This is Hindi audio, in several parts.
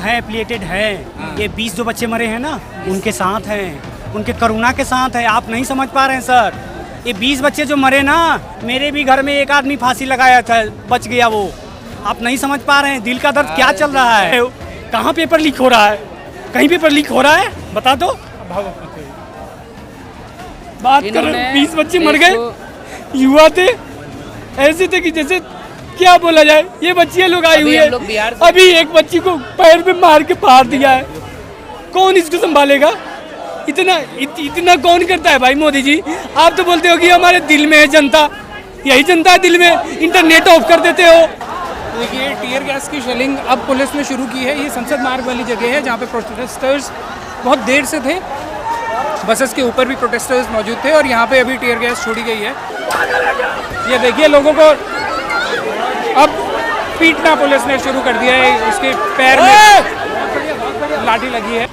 है एप्लीकेटेड है, ये 20 जो बच्चे मरे हैं ना उनके साथ हैं, उनके करुणा के साथ है। आप नहीं समझ पा रहे हैं सर, ये 20 बच्चे जो मरे ना, मेरे भी घर में एक आदमी फांसी लगाया था, बच गया वो। आप नहीं समझ पा रहे हैं दिल का दर्द क्या चल रहा है। कहाँ पेपर लीक हो रहा है? कहीं पेपर लीक हो रहा है? बता दो। बात कर 20 बच्चे मर गए, युवा थे, ऐसे थे कि जैसे क्या बोला जाए। ये बच्चियां लोग आई हुई है, अभी एक बच्ची को पैर पे मार के फाड़ दिया है। कौन इसको संभालेगा? इतना कौन करता है भाई? मोदी जी, आप तो बोलते हो कि हमारे दिल में है जनता, यही जनता है दिल में, इंटरनेट ऑफ कर देते हो। देखिए, टीयर गैस की शेलिंग अब पुलिस ने शुरू की है। ये संसद मार्ग वाली जगह है जहाँ पे प्रोटेस्टर्स बहुत देर से थे, बसेस के ऊपर भी प्रोटेस्टर्स मौजूद थे और यहाँ पे अभी टीयर गैस छोड़ी गई है। ये देखिए, लोगों को अब पीटना पुलिस ने शुरू कर दिया है, उसके पैर में लाठी लगी है।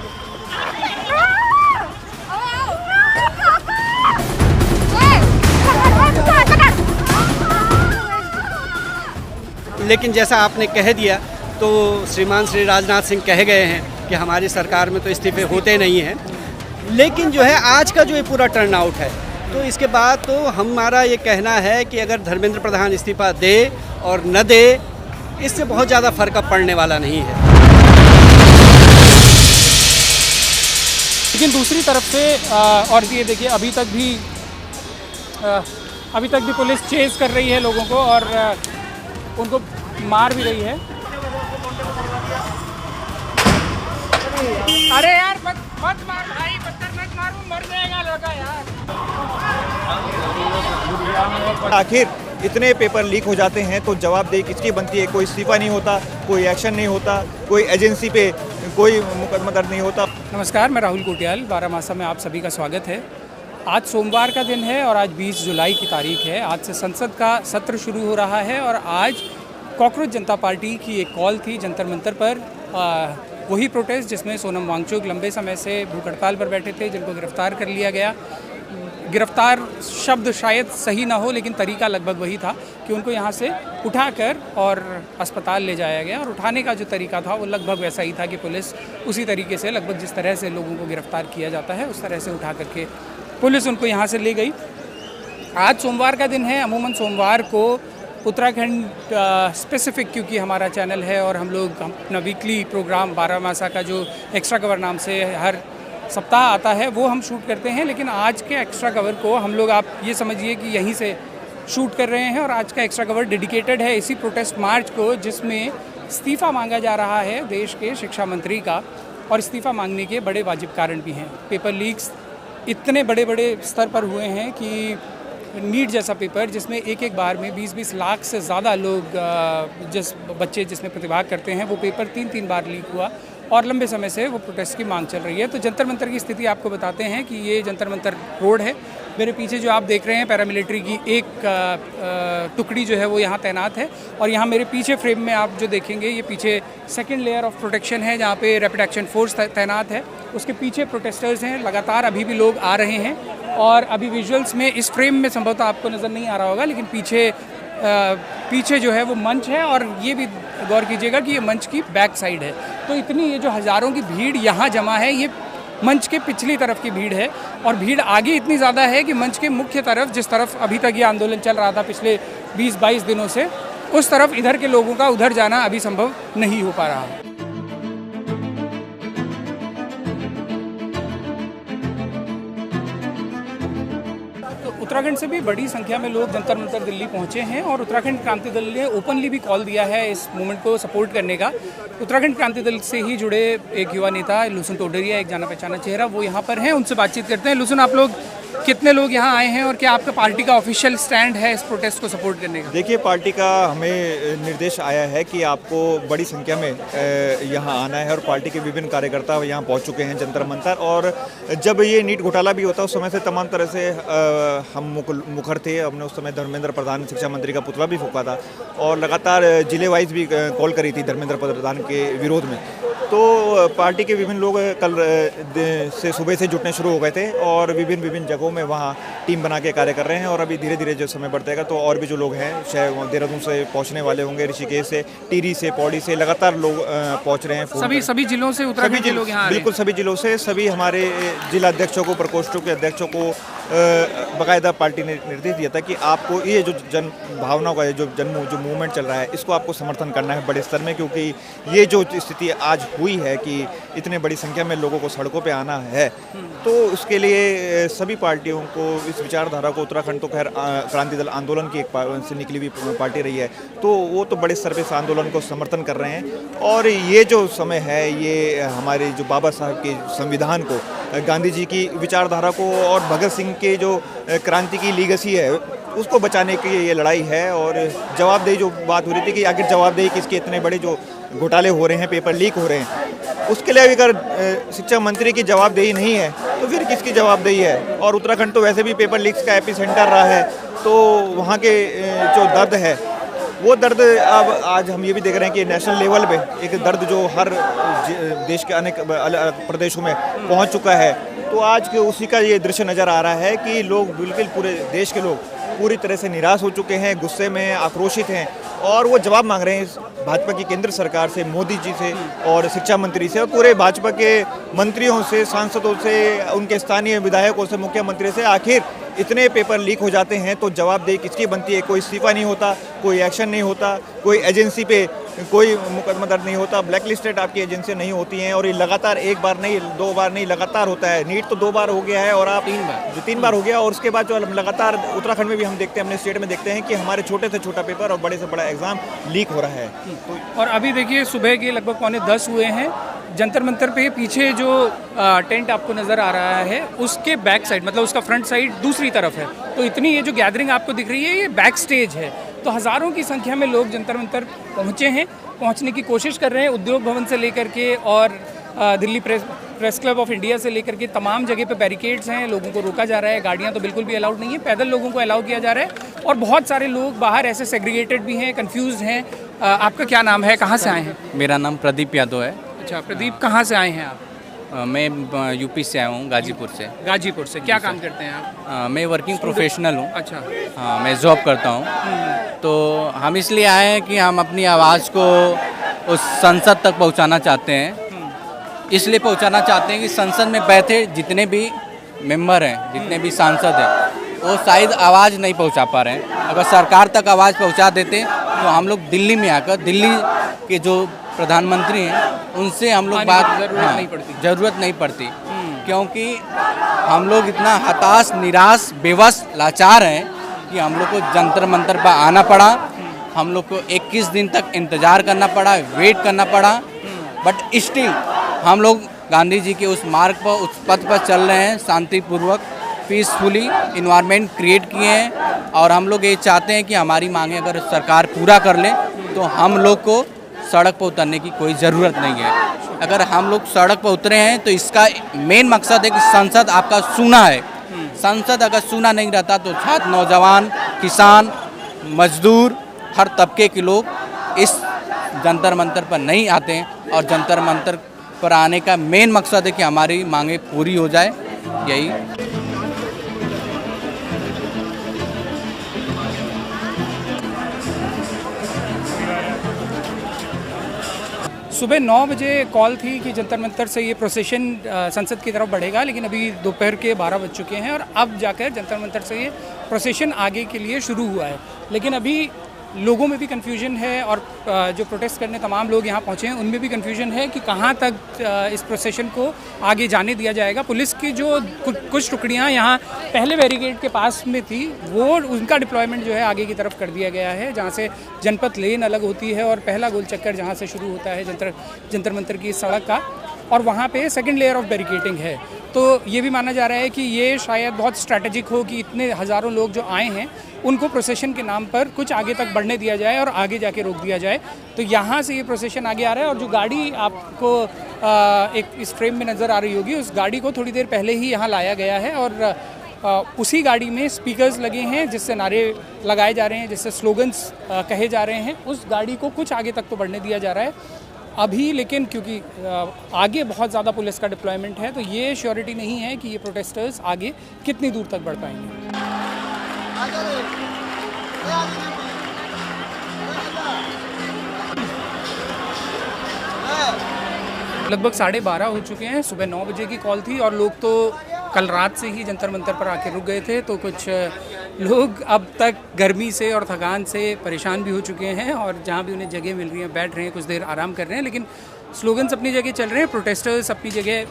लेकिन जैसा आपने कह दिया तो श्रीमान श्री राजनाथ सिंह कह गए हैं कि हमारी सरकार में तो इस्तीफे होते नहीं हैं। लेकिन जो है आज का जो ये पूरा टर्न आउट है, तो इसके बाद तो हमारा ये कहना है कि अगर धर्मेंद्र प्रधान इस्तीफा दे और न दे, इससे बहुत ज़्यादा फर्क अब पड़ने वाला नहीं है। लेकिन दूसरी तरफ से और ये देखिए, अभी तक भी पुलिस चेज कर रही है लोगों को और उनको मार भी रही है। अरे यार मत मार भाई, पत्थर मत मारो, मर जाएगा लड़का यार। आखिर इतने पेपर लीक हो जाते हैं तो जवाबदेही किसकी बनती है? कोई इस्तीफा नहीं होता, कोई एक्शन नहीं होता, कोई एजेंसी पे कोई मुकदमा दर्ज नहीं होता। नमस्कार, मैं राहुल कोटियाल, बारामासा में आप सभी का स्वागत है। आज सोमवार का दिन है और आज 20 जुलाई की तारीख है। आज से संसद का सत्र शुरू हो रहा है और आज कॉकरोच जनता पार्टी की एक कॉल थी जंतर मंतर पर, वही प्रोटेस्ट जिसमें सोनम वांगचुक लंबे समय से भूख हड़ताल पर बैठे थे, जिनको गिरफ्तार कर लिया गया। गिरफ्तार शब्द शायद सही ना हो, लेकिन तरीका लगभग वही था कि उनको यहाँ से उठाकर और अस्पताल ले जाया गया। और उठाने का जो तरीका था वो लगभग वैसा ही था कि पुलिस उसी तरीके से, लगभग जिस तरह से लोगों को गिरफ्तार किया जाता है उस तरह से उठा करके पुलिस उनको यहाँ से ले गई। आज सोमवार का दिन है। अमूमन सोमवार को उत्तराखंड स्पेसिफिक, क्योंकि हमारा चैनल है और हम लोग अपना वीकली प्रोग्राम बारामासा का जो एक्स्ट्रा कवर नाम से हर सप्ताह आता है वो हम शूट करते हैं। लेकिन आज के एक्स्ट्रा कवर को हम लोग, आप ये समझिए कि यहीं से शूट कर रहे हैं और आज का एक्स्ट्रा कवर डेडिकेटेड है इसी प्रोटेस्ट मार्च को, जिसमें इस्तीफ़ा मांगा जा रहा है देश के शिक्षा मंत्री का। और इस्तीफ़ा मांगने के बड़े वाजिब कारण भी हैं। पेपर लीक्स इतने बड़े बड़े स्तर पर हुए हैं कि नीट जैसा पेपर जिसमें एक बार में 20-20 लाख से ज़्यादा लोग बच्चे जिसमें प्रतिभाग करते हैं, वो पेपर 3 बार लीक हुआ और लंबे समय से वो प्रोटेस्ट की मांग चल रही है। तो जंतर मंतर की स्थिति आपको बताते हैं कि ये जंतर मंतर रोड है। मेरे पीछे जो आप देख रहे हैं, पैरामिलिट्री की एक टुकड़ी जो है वो यहाँ तैनात है और यहाँ मेरे पीछे फ्रेम में आप जो देखेंगे, ये पीछे सेकेंड लेयर ऑफ प्रोटेक्शन है जहाँ पे रैपिड एक्शन फोर्स तैनात है। उसके पीछे प्रोटेस्टर्स हैं, लगातार अभी भी लोग आ रहे हैं और अभी विजुअल्स में इस फ्रेम में संभवतः आपको नज़र नहीं आ रहा होगा, लेकिन पीछे जो है वो मंच है और ये भी गौर कीजिएगा कि ये मंच की बैक साइड है। तो इतनी ये जो हज़ारों की भीड़ यहाँ जमा है, ये मंच के पिछली तरफ की भीड़ है और भीड़ आगे इतनी ज़्यादा है कि मंच के मुख्य तरफ, जिस तरफ अभी तक ये आंदोलन चल रहा था पिछले 20-22 दिनों से, उस तरफ इधर के लोगों का उधर जाना अभी संभव नहीं हो पा रहा है। उत्तराखंड से भी बड़ी संख्या में लोग जंतर मंतर दिल्ली पहुंचे हैं और उत्तराखंड क्रांति दल ने ओपनली भी कॉल दिया है इस मूवमेंट को सपोर्ट करने का। उत्तराखंड क्रांति दल से ही जुड़े एक युवा नेता लुसन टोडरिया, एक जाना पहचाना चेहरा, वो यहाँ पर हैं, उनसे बातचीत करते हैं। लुसन, आप लोग कितने लोग यहाँ आए हैं और क्या आपका पार्टी का ऑफिशियल स्टैंड है इस प्रोटेस्ट को सपोर्ट करने का? देखिए, पार्टी का हमें निर्देश आया है कि आपको बड़ी संख्या में यहाँ आना है और पार्टी के विभिन्न कार्यकर्ता यहाँ पहुँच चुके हैं जंतर मंतर। और जब ये नीट घोटाला भी होता उस समय से तमाम तरह से हम मुखर थे। हमने उस समय धर्मेंद्र प्रधान शिक्षा मंत्री का पुतला भी फूंका था और लगातार जिले वाइज भी कॉल करी थी धर्मेंद्र प्रधान के विरोध में। तो पार्टी के विभिन्न लोग कल से सुबह से जुटने शुरू हो गए थे और विभिन्न जगहों में वहाँ टीम बना के कार्य कर रहे हैं। और अभी धीरे धीरे जो समय बढ़तेगा तो और भी जो लोग हैं शायद देहरादून से पहुँचने वाले होंगे, ऋषिकेश से, टिहरी से, पौड़ी से लगातार लोग पहुँच रहे हैं। सभी जिलों से उत्तराखंड के लोग यहाँ बिल्कुल सभी जिलों से सभी हमारे जिला अध्यक्षों को, प्रकोष्ठों के अध्यक्षों को बाकायदा पार्टी ने निर्देश दिया था कि आपको ये जो जन भावनाओं का जो मूवमेंट चल रहा है इसको आपको समर्थन करना है बड़े स्तर में, क्योंकि ये जो स्थिति आज हुई है कि इतने बड़ी संख्या में लोगों को सड़कों पे आना है, तो उसके लिए सभी पार्टियों को इस विचारधारा को, उत्तराखंड तो खैर क्रांति दल आंदोलन की एक से निकली हुई पार्टी रही है, तो वो तो बड़े स्तर पे इस आंदोलन को समर्थन कर रहे हैं। और ये जो समय है ये हमारे जो बाबा साहब के संविधान को, गांधी जी की विचारधारा को और भगत सिंह के जो क्रांति की लीगेसी है उसको बचाने की ये लड़ाई है। और जवाबदेही जो बात हो रही थी कि आखिर जवाबदेही किसके, इतने बड़े जो घोटाले हो रहे हैं, पेपर लीक हो रहे हैं, उसके लिए अगर शिक्षा मंत्री की जवाबदेही नहीं है तो फिर किसकी जवाबदेही है। और उत्तराखंड तो वैसे भी पेपर लीक्स का एपी सेंटर रहा है, तो वहाँ के जो दर्द है वो दर्द अब आज हम ये भी देख रहे हैं कि नेशनल लेवल पे एक दर्द जो हर देश के अनेक प्रदेशों में पहुंच चुका है। तो आज के उसी का ये दृश्य नज़र आ रहा है कि लोग बिल्कुल पूरे देश के लोग पूरी तरह से निराश हो चुके हैं, गुस्से में, आक्रोशित हैं और वो जवाब मांग रहे हैं भाजपा की केंद्र सरकार से, मोदी जी से और शिक्षा मंत्री से और पूरे भाजपा के मंत्रियों से, सांसदों से, उनके स्थानीय विधायकों से, मुख्यमंत्री से। आखिर इतने पेपर लीक हो जाते हैं तो जवाबदेही किसकी बनती है? कोई इस्तीफा नहीं होता, कोई एक्शन नहीं होता, कोई एजेंसी पे कोई मुकदमा दर्ज नहीं होता, ब्लैक लिस्टेड आपकी एजेंसियां नहीं होती हैं और ये लगातार एक बार नहीं, दो बार नहीं, लगातार होता है। नीट तो 2 बार हो गया है और आप 3 बार हो गया और उसके बाद जो लगातार उत्तराखंड में भी हम देखते हैं, अपने स्टेट में देखते हैं कि हमारे छोटे से छोटा पेपर और बड़े से बड़ा एग्जाम लीक हो रहा है। तो और अभी देखिए सुबह के लगभग 9:45 हुए हैं, जंतर मंतर पे पीछे जो टेंट आपको नज़र आ रहा है उसके बैक साइड, मतलब उसका फ्रंट साइड दूसरी तरफ है, तो इतनी ये जो गैदरिंग आपको दिख रही है ये बैक स्टेज है। तो हज़ारों की संख्या में लोग जंतर मंतर पहुँचे हैं, पहुँचने की कोशिश कर रहे हैं। उद्योग भवन से लेकर के और Delhi press club of India से लेकर के तमाम जगह पे बैरिकेड्स हैं, लोगों को रोका जा रहा है, गाड़ियाँ तो बिल्कुल भी अलाउड नहीं है, पैदल लोगों को अलाउ किया जा रहा है और बहुत सारे लोग बाहर ऐसे सेग्रीगेटेड भी हैं, कन्फ्यूज़ हैं। आपका क्या नाम है, कहाँ से आए हैं? मेरा नाम प्रदीप यादव है। अच्छा प्रदीप, कहाँ से आए हैं आप? मैं यूपी से आया हूँ, गाजीपुर से। गाजीपुर से, क्या काम करते हैं आप? मैं वर्किंग प्रोफेशनल हूँ। अच्छा। हाँ, मैं जॉब करता हूँ। तो हम इसलिए आए हैं कि हम अपनी आवाज़ को उस संसद तक पहुँचाना चाहते हैं। इसलिए पहुँचाना चाहते हैं कि संसद में बैठे जितने भी मेंबर हैं, जितने भी सांसद हैं, वो शायद आवाज़ नहीं पहुँचा पा रहे हैं। अगर सरकार तक आवाज़ पहुँचा देते तो हम लोग दिल्ली में आकर, दिल्ली के जो प्रधानमंत्री हैं उनसे हम लोग बात ज़रूरत नहीं पड़ती, क्योंकि हम लोग इतना हताश, निराश, बेबस, लाचार हैं कि हम लोग को जंतर मंतर पर आना पड़ा। हम लोग को 21 दिन तक इंतज़ार करना पड़ा, वेट करना पड़ा, बट स्टिल हम लोग गांधी जी के उस मार्ग पर, उस पथ पर चल रहे हैं, शांतिपूर्वक, पीसफुली इन्वायरमेंट क्रिएट किए हैं। और हम लोग ये चाहते हैं कि हमारी मांगें अगर सरकार पूरा कर ले तो हम लोग को सड़क पर उतरने की कोई ज़रूरत नहीं है। अगर हम लोग सड़क पर उतरे हैं तो इसका मेन मकसद है कि संसद आपका सुना है। संसद अगर सुना नहीं रहता तो छात्र, नौजवान, किसान, मजदूर, हर तबके के लोग इस जंतर मंतर पर नहीं आते हैं। और जंतर मंतर पर आने का मेन मकसद है कि हमारी मांगें पूरी हो जाए, यही। सुबह 9 बजे कॉल थी कि जंतर मंतर से ये प्रोसेशन संसद की तरफ बढ़ेगा, लेकिन अभी दोपहर के 12 बज चुके हैं और अब जाकर जंतर मंतर से ये प्रोसेशन आगे के लिए शुरू हुआ है। लेकिन अभी लोगों में भी कन्फ्यूजन है और जो प्रोटेस्ट करने तमाम लोग यहाँ पहुँचे हैं उनमें भी कन्फ्यूजन है कि कहाँ तक इस प्रोसेशन को आगे जाने दिया जाएगा। पुलिस की जो कुछ टुकड़ियाँ यहाँ पहले बैरिकेड के पास में थी, वो उनका डिप्लॉयमेंट जो है आगे की तरफ कर दिया गया है, जहाँ से जनपथ लेन अलग होती है और पहला गोल चक्कर जहाँ से शुरू होता है जंतर मंतर की सड़क का, और वहाँ पे सेकंड लेयर ऑफ बैरिकेडिंग है। तो ये भी माना जा रहा है कि ये शायद बहुत स्ट्रैटेजिक हो कि इतने हज़ारों लोग जो आए हैं उनको प्रोसेशन के नाम पर कुछ आगे तक बढ़ने दिया जाए और आगे जाके रोक दिया जाए। तो यहाँ से ये प्रोसेशन आगे आ रहा है और जो गाड़ी आपको एक इस फ्रेम में नज़र आ रही होगी, उस गाड़ी को थोड़ी देर पहले ही यहाँ लाया गया है और उसी गाड़ी में स्पीकर्स लगे हैं जिससे नारे लगाए जा रहे हैं, जिससे स्लोगन्स कहे जा रहे हैं। उस गाड़ी को कुछ आगे तक तो बढ़ने दिया जा रहा है। अभी लेकिन क्योंकि आगे बहुत ज़्यादा पुलिस का डिप्लॉयमेंट है तो ये श्योरिटी नहीं है कि ये प्रोटेस्टर्स आगे कितनी दूर तक बढ़ पाएंगे। लगभग 12:30 हो चुके हैं, सुबह 9 बजे की कॉल थी और लोग तो कल रात से ही जंतर मंतर पर आके रुक गए थे। तो कुछ लोग अब तक गर्मी से और थकान से परेशान भी हो चुके हैं और जहाँ भी उन्हें जगह मिल रही है बैठ रहे हैं, कुछ देर आराम कर रहे हैं। लेकिन स्लोगन्स अपनी जगह चल रहे हैं, प्रोटेस्टर्स अपनी जगह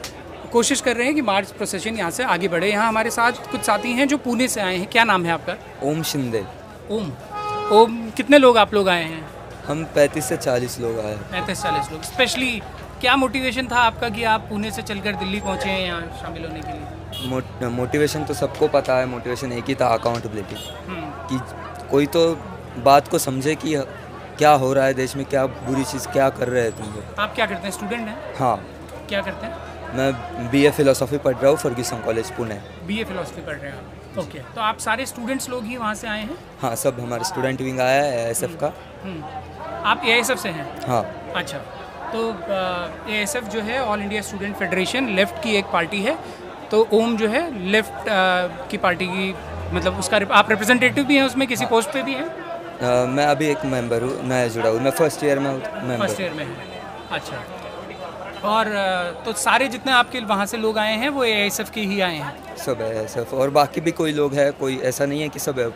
कोशिश कर रहे हैं कि मार्च प्रोसेशन यहाँ से आगे बढ़े। यहाँ हमारे साथ कुछ साथी हैं जो पुणे से आए हैं। क्या नाम है आपका? ओम शिंदे। ओम, कितने लोग आप लोग आए हैं? हम 35 से 40 लोग आए। 35-40 लोग। स्पेशली क्या मोटिवेशन था आपका कि आप पुणे से चलकर दिल्ली पहुँचे हैं यहाँ शामिल होने के लिए? मोटिवेशन तो सबको पता है, मोटिवेशन एक ही था, अकाउंटेबिलिटी। कि कोई तो बात को समझे कि क्या हो रहा है देश में, क्या बुरी चीज़ क्या कर रहे हैं तुम लोग। आप क्या करते हैं? स्टूडेंट हैं? हाँ। क्या करते हैं? मैं BA फिलोसॉफी पढ़ रहा हूँ Fergusson college Pune. BA philosophy पढ़ रहे हैं? ओके। तो आप सारे स्टूडेंट्स लोग ही वहाँ से आए हैं? हाँ, सब हमारे स्टूडेंट विंग आया है ASF का। आप ASF से हैं? हाँ। अच्छा, तो ASF जो है all India student federation, left की एक पार्टी है। तो ओम जो है लेफ्ट की पार्टी की, मतलब उसका आप रिप्रेजेंटेटिव भी हैं उसमें, किसी पोस्ट पे भी हैं? मैं अभी एक मेंबर हूँ, मैं जुड़ा हूँ, मैं फर्स्ट ईयर में हूँ। फर्स्ट ईयर में है। अच्छा, और तो सारे जितने आपके वहाँ से लोग आए हैं वो ASF के ही आए हैं? सब ASF, और बाकी भी कोई लोग हैं, कोई ऐसा नहीं है कि सब है।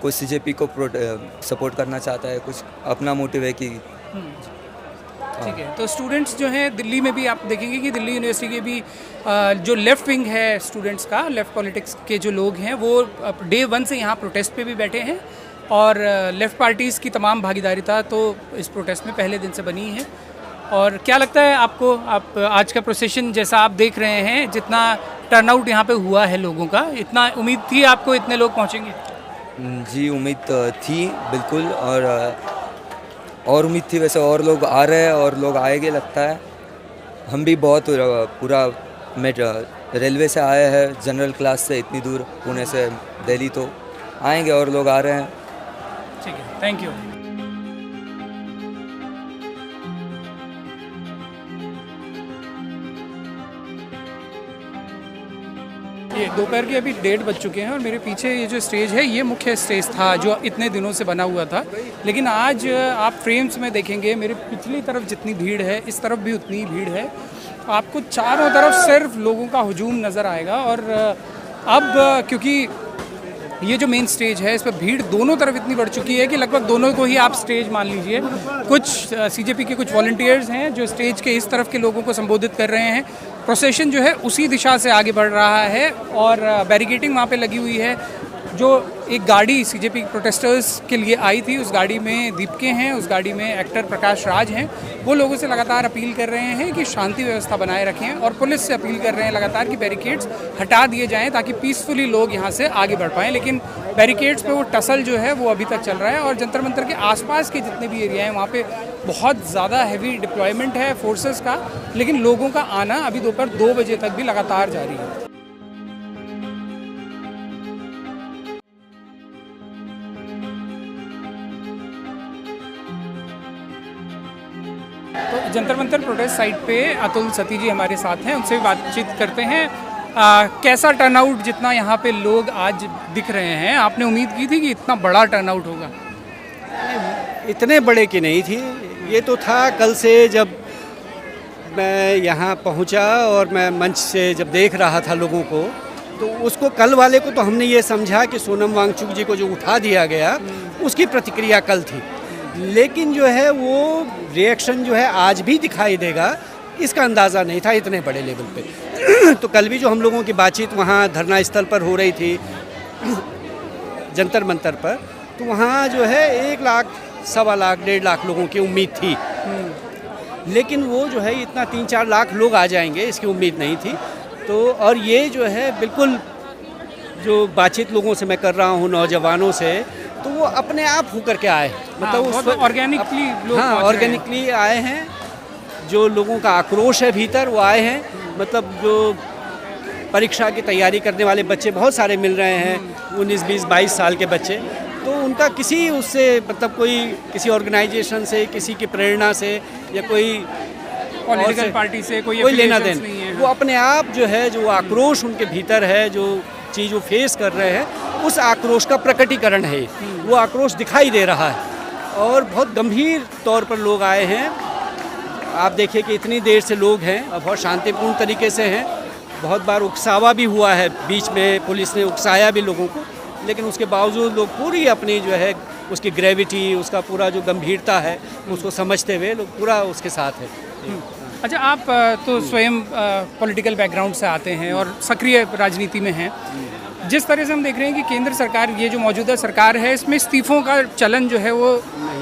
कोई CJP को सपोर्ट करना चाहता है, कुछ अपना मोटिव है कि ठीक है। तो स्टूडेंट्स जो हैं दिल्ली में भी आप देखेंगे कि दिल्ली यूनिवर्सिटी के भी जो लेफ़्ट विंग है स्टूडेंट्स का, लेफ़्ट पॉलिटिक्स के जो लोग हैं वो डे 1 से यहाँ प्रोटेस्ट पे भी बैठे हैं और लेफ़्ट पार्टीज़ की तमाम भागीदारिता तो इस प्रोटेस्ट में पहले दिन से बनी है। और क्या लगता है आपको, आप आज का प्रोसेशन जैसा आप देख रहे हैं, जितना टर्नआउट यहाँ पे हुआ है लोगों का, इतना उम्मीद थी आपको इतने लोग पहुँचेंगे? जी, उम्मीद थी बिल्कुल, और उम्मीद थी वैसे, और लोग आ रहे हैं और लोग आएंगे लगता है। हम भी बहुत पूरा रेलवे से आए हैं, जनरल क्लास से इतनी दूर पुणे से दिल्ली, तो आएंगे और लोग आ रहे हैं। ठीक है, थैंक यू। ये दोपहर के अभी 1:30 बज चुके हैं और मेरे पीछे ये जो स्टेज है ये मुख्य स्टेज था जो इतने दिनों से बना हुआ था। लेकिन आज आप फ्रेम्स में देखेंगे मेरे पिछली तरफ जितनी भीड़ है इस तरफ भी उतनी ही भीड़ है। आपको चारों तरफ सिर्फ लोगों का हुजूम नज़र आएगा। और अब क्योंकि ये जो मेन स्टेज है इस पर भीड़ दोनों तरफ इतनी बढ़ चुकी है कि लगभग दोनों को ही आप स्टेज मान लीजिए। कुछ CJP के कुछ वॉलंटियर्स हैं जो स्टेज के इस तरफ के लोगों को संबोधित कर रहे हैं। प्रोसेशन जो है उसी दिशा से आगे बढ़ रहा है और बैरिकेडिंग वहाँ पे लगी हुई है। जो एक गाड़ी CJP प्रोटेस्टर्स के लिए आई थी उस गाड़ी में दीपके हैं, उस गाड़ी में एक्टर प्रकाश राज हैं। वो लोगों से लगातार अपील कर रहे हैं कि शांति व्यवस्था बनाए रखें और पुलिस से अपील कर रहे हैं लगातार कि बैरिकेड्स हटा दिए जाएं ताकि पीसफुली लोग यहाँ से आगे बढ़ पाएँ। लेकिन बैरिकेड्स पे वो टसल जो है वो अभी तक चल रहा है और जंतर मंतर के आसपास के जितने भी एरिया हैं वहाँ पे बहुत ज़्यादा हैवी डिप्लॉयमेंट है फोर्सेस का। लेकिन लोगों का आना अभी दोपहर 2 बजे तक भी लगातार जारी है। तो जंतर मंतर प्रोटेस्ट साइट पे अतुल सती जी हमारे साथ हैं, उनसे भी बातचीत करते हैं। कैसा टर्नआउट, जितना यहाँ पे लोग आज दिख रहे हैं, आपने उम्मीद की थी कि इतना बड़ा टर्नआउट होगा? इतने बड़े की नहीं थी, ये तो था कल से जब मैं यहाँ पहुँचा और मैं मंच से जब देख रहा था लोगों को, तो उसको कल वाले को तो हमने ये समझा कि सोनम वांगचुक जी को जो उठा दिया गया उसकी प्रतिक्रिया कल थी। लेकिन जो है वो रिएक्शन जो है आज भी दिखाई देगा, इसका अंदाज़ा नहीं था इतने बड़े लेवल पे। तो कल भी जो हम लोगों की बातचीत वहाँ धरना स्थल पर हो रही थी जंतर मंतर पर, तो वहाँ जो है 1 लाख, 1.25 लाख, 1.5 लाख लोगों की उम्मीद थी। लेकिन वो जो है इतना 3-4 लाख लोग आ जाएंगे इसकी उम्मीद नहीं थी। तो और ये जो है बिल्कुल जो बातचीत लोगों से मैं कर रहा हूँ, नौजवानों से, तो वो अपने आप होकर के आए, मतलब ऑर्गेनिकली लोग, हाँ, ऑर्गेनिकली आए हैं। जो लोगों का आक्रोश है भीतर वो आए हैं। मतलब जो परीक्षा की तैयारी करने वाले बच्चे बहुत सारे मिल रहे हैं, 19, 20, 22 साल के बच्चे, तो उनका किसी उससे मतलब कोई किसी ऑर्गेनाइजेशन से, किसी की प्रेरणा से या कोई पॉलिटिकल पार्टी से कोई लेना affiliations देना नहीं है। वो अपने आप जो है, जो आक्रोश उनके भीतर है, जो चीज़ वो फेस कर रहे हैं, उस आक्रोश का प्रकटीकरण है। वो आक्रोश दिखाई दे रहा है और बहुत गंभीर तौर पर लोग आए हैं। आप देखिए कि इतनी देर से लोग हैं और बहुत शांतिपूर्ण तरीके से हैं। बहुत बार उकसावा भी हुआ है, बीच में पुलिस ने उकसाया भी लोगों को, लेकिन उसके बावजूद लोग पूरी अपनी जो है उसकी ग्रेविटी, उसका पूरा जो गंभीरता है उसको समझते हुए लोग पूरा उसके साथ है। अच्छा, आप तो स्वयं पॉलिटिकल बैकग्राउंड से आते हैं और सक्रिय राजनीति में हैं। जिस तरह से हम देख रहे हैं कि केंद्र सरकार, ये जो मौजूदा सरकार है, इसमें इस्तीफों का चलन जो है वो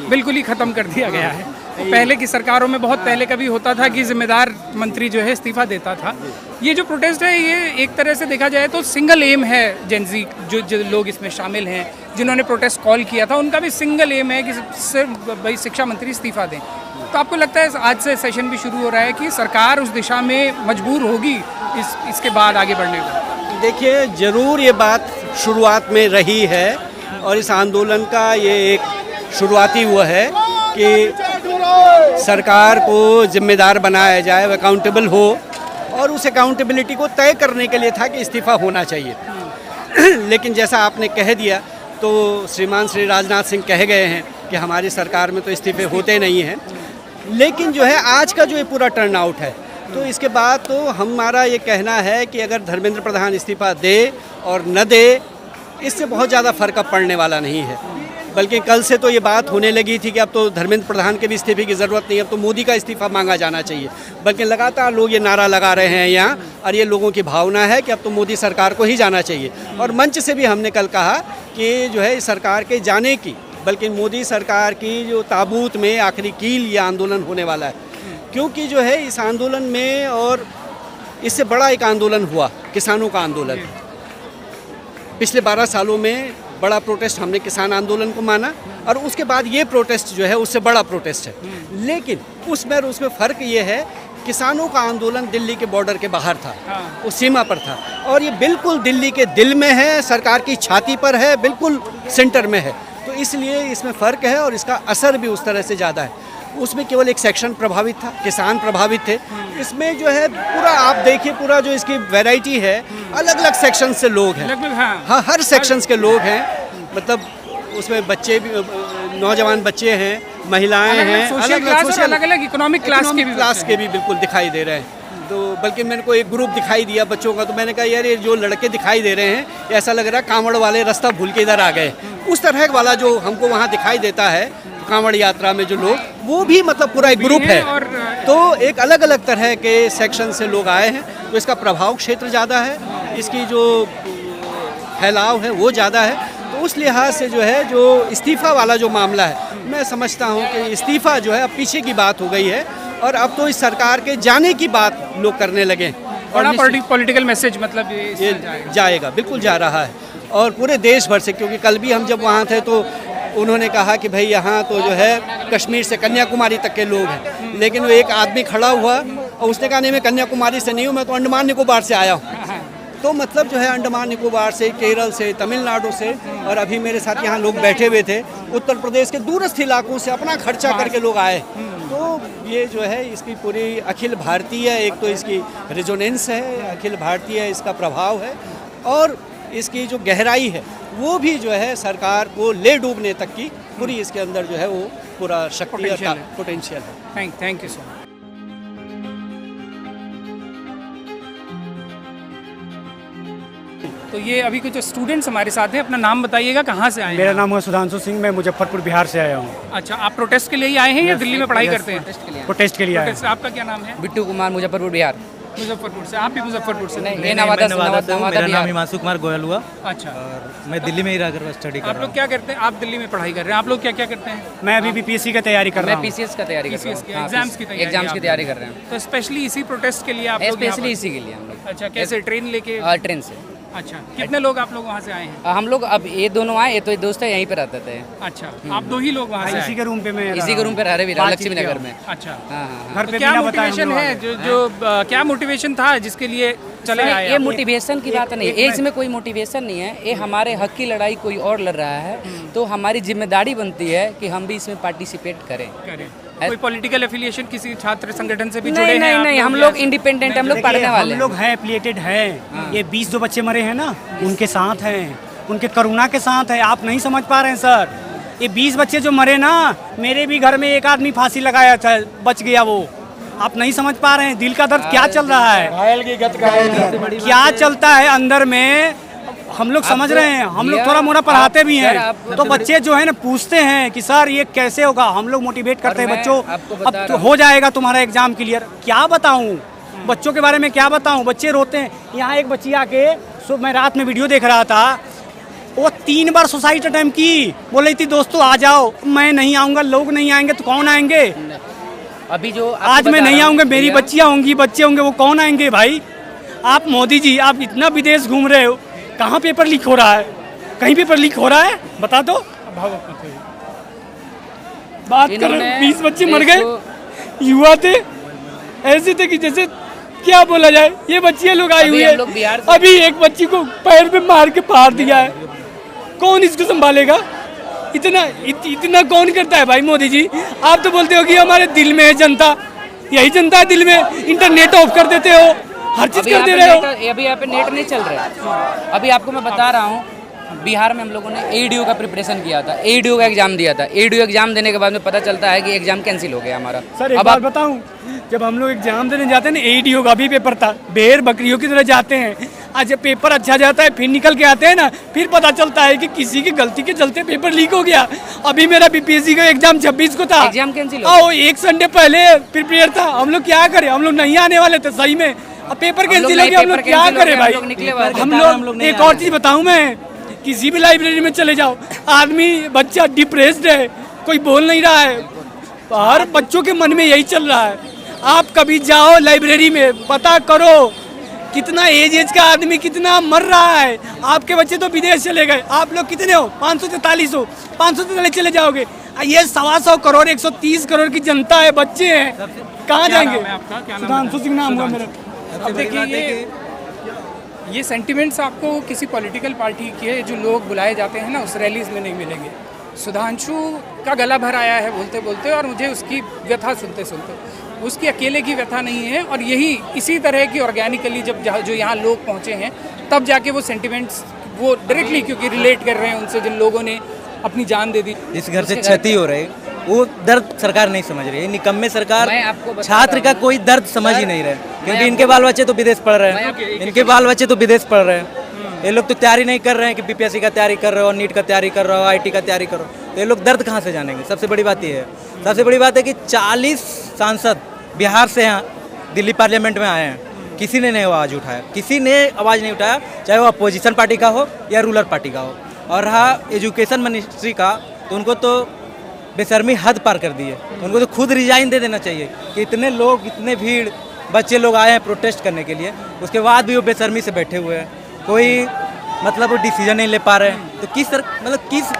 बिल्कुल ही ख़त्म कर दिया गया है। तो पहले की सरकारों में बहुत पहले कभी होता था कि जिम्मेदार मंत्री जो है इस्तीफा देता था। ये जो प्रोटेस्ट है, ये एक तरह से देखा जाए तो सिंगल एम है। जेनजी जो लोग इसमें शामिल हैं, जिन्होंने प्रोटेस्ट कॉल किया था, उनका भी सिंगल एम है कि सिर्फ भाई शिक्षा मंत्री इस्तीफा दें। तो आपको लगता है आज से सेशन भी शुरू हो रहा है कि सरकार उस दिशा में मजबूर होगी इसके बाद आगे बढ़ने को? देखिए, ज़रूर ये बात शुरुआत में रही है और इस आंदोलन का ये एक शुरुआती हुआ है कि सरकार को जिम्मेदार बनाया जाए, वो अकाउंटेबल हो, और उस अकाउंटेबिलिटी को तय करने के लिए था कि इस्तीफा होना चाहिए। लेकिन जैसा आपने कह दिया, तो श्रीमान श्री राजनाथ सिंह कह गए हैं कि हमारी सरकार में तो इस्तीफे होते नहीं हैं। लेकिन जो है आज का जो ये पूरा टर्न आउट है, तो इसके बाद तो हमारा ये कहना है कि अगर धर्मेंद्र प्रधान इस्तीफा दे और न दे, इससे बहुत ज़्यादा फ़र्क अब पड़ने वाला नहीं है। बल्कि कल से तो ये बात होने लगी थी कि अब तो धर्मेंद्र प्रधान के भी इस्तीफे की ज़रूरत नहीं है, अब तो मोदी का इस्तीफा मांगा जाना चाहिए। बल्कि लगातार लोग ये नारा लगा रहे हैं यहाँ, और ये लोगों की भावना है कि अब तो मोदी सरकार को ही जाना चाहिए। और मंच से भी हमने कल कहा कि जो है इस सरकार के जाने की, बल्कि मोदी सरकार की जो ताबूत में आखिरी कील ये आंदोलन होने वाला है। क्योंकि जो है इस आंदोलन में, और इससे बड़ा एक आंदोलन हुआ, किसानों का आंदोलन। पिछले 12 सालों में बड़ा प्रोटेस्ट हमने किसान आंदोलन को माना, और उसके बाद ये प्रोटेस्ट जो है उससे बड़ा प्रोटेस्ट है। लेकिन उसमें फ़र्क ये है, किसानों का आंदोलन दिल्ली के बॉर्डर के बाहर था, उस सीमा पर था, और ये बिल्कुल दिल्ली के दिल में है, सरकार की छाती पर है, बिल्कुल सेंटर में है। तो इसलिए इसमें फ़र्क है और इसका असर भी उस तरह से ज़्यादा है। उसमें केवल एक सेक्शन प्रभावित था, किसान प्रभावित थे। इसमें जो है पूरा आप देखिए, पूरा जो इसकी वैरायटी है, अलग अलग सेक्शन से लोग हैं। हाँ, हर सेक्शंस के लोग हैं। मतलब उसमें बच्चे भी, नौजवान बच्चे हैं, महिलाएं हैं, अलग अलग इकोनॉमिक क्लास के भी बिल्कुल दिखाई दे रहे हैं। तो बल्कि मेरे को एक ग्रुप दिखाई दिया बच्चों का, तो मैंने कहा यार, ये जो लड़के दिखाई दे रहे हैं, ऐसा लग रहा है कांवड़ वाले रास्ता भूल के इधर आ गए। उस तरह वाला जो हमको वहाँ दिखाई देता है कांवड़ यात्रा में जो लोग, वो भी मतलब पूरा एक ग्रुप है। तो एक अलग अलग तरह के सेक्शन से लोग आए हैं, तो इसका प्रभाव क्षेत्र ज़्यादा है, इसकी जो फैलाव है वो ज़्यादा है। तो उस लिहाज से जो है, जो इस्तीफ़ा वाला जो मामला है, मैं समझता हूँ कि इस्तीफ़ा जो है अब पीछे की बात हो गई है, और अब तो इस सरकार के जाने की बात लोग करने लगे हैं। और पॉलिटिकल मैसेज मतलब ये जाएगा, बिल्कुल जा रहा है, और पूरे देश भर से। क्योंकि कल भी हम जब वहाँ थे तो उन्होंने कहा कि भाई यहाँ तो जो है कश्मीर से कन्याकुमारी तक के लोग हैं, लेकिन वो एक आदमी खड़ा हुआ और उसने कहा नहीं, मैं कन्याकुमारी से नहीं हूँ, मैं तो अंडमान निकोबार से आया हूँ। तो मतलब जो है अंडमान निकोबार से, केरल से, तमिलनाडु से, और अभी मेरे साथ यहाँ लोग बैठे हुए थे उत्तर प्रदेश के दूरस्थ इलाकों से अपना खर्चा करके लोग आए। तो ये जो है इसकी पूरी अखिल भारतीय, एक तो इसकी रेजोनेंस है, अखिल भारतीय इसका प्रभाव है, और इसकी जो गहराई है वो भी जो है सरकार को ले डूबने तक की पूरी इसके अंदर जो है वो पूरा शक्ति और पोटेंशियल है। Thank you so much. तो ये अभी कुछ स्टूडेंट्स हमारे साथ हैं, अपना नाम बताइएगा, कहाँ से आए हैं? मेरा नाम है सुधांशु सिंह, मैं मुजफ्फरपुर बिहार से आया हूँ। अच्छा, आप प्रोटेस्ट के लिए ही आए हैं या दिल्ली में पढ़ाई करते हैं? प्रोटेस्ट के लिए आए हैं। आपका क्या नाम है? बिट्टू कुमार, मुजफ्फरपुर बिहार। मुजफ्फरपुर से? आप भी मुजफ्फरपुर से? नहीं, मेरा नाम हिमांशु कुमार गोयल हुआ। अच्छा, और मैं दिल्ली में ही रहकर स्टडी कर रहा हूँ। आप लोग क्या करते हैं? आप दिल्ली में पढ़ाई कर रहे हैं, आप लोग क्या क्या करते हैं? मैं अभी बीपीएससी का तैयारी कर रहा हूँ। मैं पीसीएस का तैयारी कर रहा हूँ, एग्जाम्स की तैयारी कर रहे हैं। तो स्पेशली इसी प्रोटेस्ट के लिए आप लोग? स्पेशली इसी के लिए हम लोग। अच्छा, कैसे? ट्रेन लेके? ट्रेन से। अच्छा, कितने लोग आप लोग वहाँ से आए हैं? हम लोग अब ये दोनों आए, ये तो दोस्त है यहीं पे रहते थे। अच्छा, आप 2 ही लोग वहाँ से इसी के रूम पे मैं इसी के रूम पे रह रहे भी लक्ष्मी नगर में। अच्छा, घर तो पे क्या बिना बताए हम मोटिवेशन लोग है आ गए। जो क्या मोटिवेशन था जिसके लिए चले आए ये आप? मोटिवेशन की बात नहीं है, इसमें कोई मोटिवेशन नहीं है। ये हमारे हक की लड़ाई कोई और लड़ रहा है, तो हमारी जिम्मेदारी बनती है कि हम भी इसमें पार्टिसिपेट करें। कोई पॉलिटिकल एफिलिएशन किसी छात्र संगठन से भी नहीं, जुड़े हैं नहीं, आप नहीं, लोग हम या- लोग इंडिपेंडेंट, हम लोग देखिए, पढ़ने वाले हम लोग हैं एफिलिएटेड हैं। ये 20 जो बच्चे मरे हैं ना, उनके साथ हैं, उनके करुणा के साथ है। आप नहीं समझ पा रहे हैं सर। ये 20 बच्चे जो मरे ना, मेरे भी घर में एक आदमी फांसी लगाया था, बच गया वो। आप नहीं समझ पा रहे हैं दिल का दर्द क्या चल रहा है, क्या चलता है अंदर में। हम लोग समझ रहे हैं, हम लोग थोड़ा मोड़ा पढ़ाते भी हैं, तो बच्चे जो है ना पूछते हैं कि सर ये कैसे होगा। हम लोग मोटिवेट करते हैं बच्चों, अब तो हो जाएगा तुम्हारा एग्जाम क्लियर। क्या बताऊं बच्चों के बारे में, क्या बताऊं, बच्चे रोते हैं। यहाँ एक बच्ची आके, मैं रात में वीडियो देख रहा था, वो 3 बार सुसाइड अटेम्प्ट की, बोल रही थी दोस्तों आ जाओ। मैं नहीं आऊँगा, लोग नहीं आएंगे तो कौन आएंगे? अभी जो आज मैं नहीं आऊँगा, मेरी बच्चियाँ होंगी, बच्चे होंगे, वो कौन आएंगे भाई? आप मोदी जी, आप इतना विदेश घूम रहे हो, कहाँ पेपर लीक हो रहा है? कहीं पेपर लीक हो रहा है? बता दो। बात कर, 20 बच्चे मर गए, युवा थे, ऐसे थे कि जैसे क्या बोला जाए। ये बच्चियां लोग आई हुई है, अभी एक बच्ची को पैर पे मार के फाड़ दिया है। कौन इसको संभालेगा? इतना कौन करता है भाई? मोदी जी, आप तो बोलते हो कि हमारे दिल में है जनता, यही जनता है दिल में। इंटरनेट ऑफ कर देते हो, हर चीज कर दे रहे हो। अभी यहाँ पे नेट नहीं चल रहा है। अभी आपको मैं बता रहा हूँ, बिहार में हम लोगों ने AEDO का प्रिपरेशन किया था, AEDO का एग्जाम दिया था। AEDO एग्जाम देने के बाद में पता चलता है कि एग्जाम कैंसिल हो गया हमारा। सर एक बात बताऊं, जब हम लोग एग्जाम देने जाते हैं ना, AEDO का भी पेपर था, भेड़ बकरियों की तरह जाते हैं। आज जब पेपर अच्छा जाता है, फिर निकल के आते हैं ना, फिर पता चलता है कि किसी की गलती के चलते पेपर लीक हो गया। अभी मेरा BPSC का एग्जाम 26 को था, एग्जाम कैंसिल हो गया। एक संडे पहले प्रिपेयर था। हम लोग क्या करें? हम लोग नहीं आने वाले थे सही में, अब पेपर कैंसिल हो गया। हम लोग क्या करें भाई? हम लोग एक और चीज बताऊं मैं, किसी भी लाइब्रेरी में चले जाओ, आदमी बच्चा डिप्रेस्ड है, कोई बोल नहीं रहा है। हर बच्चों के मन में यही चल रहा है। आप कभी जाओ लाइब्रेरी में, पता करो कितना एज का आदमी कितना मर रहा है। आपके बच्चे तो विदेश चले गए, आप लोग कितने हो? 543 हो, 543 चले जाओगे। ये 125 करोड़ 130 करोड़ की जनता है, बच्चे हैं, कहाँ जाएंगे? सुधांशु सिंह नाम हुआ मेरा। अब देखिए, ये सेंटिमेंट्स आपको किसी पॉलिटिकल पार्टी के जो लोग बुलाए जाते हैं ना, उस रैलीज में नहीं मिलेंगे। सुधांशु का गला भर आया है बोलते बोलते, और मुझे उसकी व्यथा सुनते सुनते, उसकी अकेले की व्यथा नहीं है। और यही इसी तरह की ऑर्गेनिकली जब जो यहाँ लोग पहुँचे हैं, तब जाके वो सेंटिमेंट्स वो डायरेक्टली क्योंकि रिलेट कर रहे हैं उनसे, जिन लोगों ने अपनी जान दे दी। इस घर से क्षति हो रही, वो दर्द सरकार नहीं समझ रही है। निकम्मे सरकार छात्र का कोई दर्द समझ ही नहीं रहे, क्योंकि इनके बाल बच्चे तो विदेश पढ़ रहे हैं, इनके बाल बच्चे तो विदेश पढ़ रहे हैं। ये लोग तो तैयारी नहीं कर रहे हैं कि BPSC का तैयारी कर रहे हो, नीट का तैयारी कर रहे हो, IT का तैयारी कर रहे हो, तो ये लोग दर्द कहाँ से जानेंगे? सबसे बड़ी बात ये है, सबसे बड़ी बात है कि 40 सांसद बिहार से यहाँ दिल्ली पार्लियामेंट में आए हैं, किसी ने नहीं आवाज़ उठाया, किसी ने आवाज़ नहीं उठाया, चाहे वो अपोजिशन पार्टी का हो या रूलर पार्टी का हो। और रहा एजुकेशन मिनिस्ट्री का, तो उनको तो बेशर्मी हद पार कर दी है। उनको तो खुद रिजाइन दे देना चाहिए कि इतने लोग, इतने भीड़ बच्चे लोग आए हैं प्रोटेस्ट करने के लिए, उसके बाद भी वो बेशर्मी से बैठे हुए हैं, कोई मतलब वो डिसीजन नहीं ले पा रहे हैं। तो किस